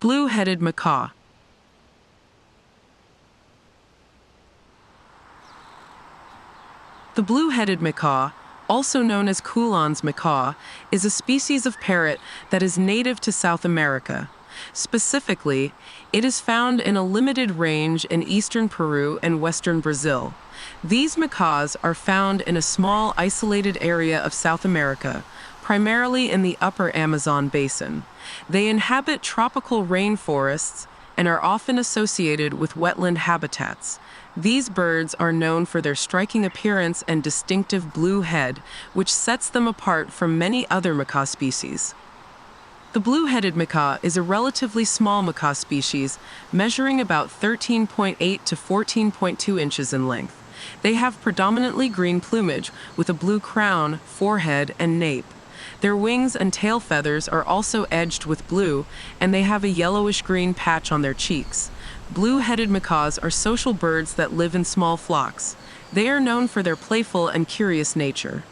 Blue-headed macaw. The blue-headed macaw, also known as Coulan's macaw, is a species of parrot that is native to South America. Specifically, it is found in a limited range in eastern Peru and western Brazil. These macaws are found in a small isolated area of South America, primarily in the upper Amazon basin. They inhabit tropical rainforests and are often associated with wetland habitats. These birds are known for their striking appearance and distinctive blue head, which sets them apart from many other macaw species. The blue-headed macaw is a relatively small macaw species, measuring about 13.8 to 14.2 inches in length. They have predominantly green plumage with a blue crown, forehead, and nape. Their wings and tail feathers are also edged with blue, and they have a yellowish-green patch on their cheeks. Blue-headed macaws are social birds that live in small flocks. They are known for their playful and curious nature.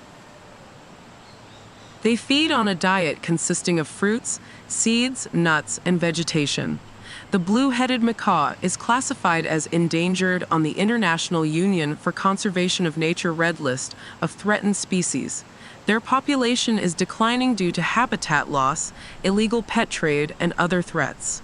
They feed on a diet consisting of fruits, seeds, nuts, and vegetation. The blue-headed macaw is classified as endangered on the International Union for Conservation of Nature Red List of threatened species. Their population is declining due to habitat loss, illegal pet trade, and other threats.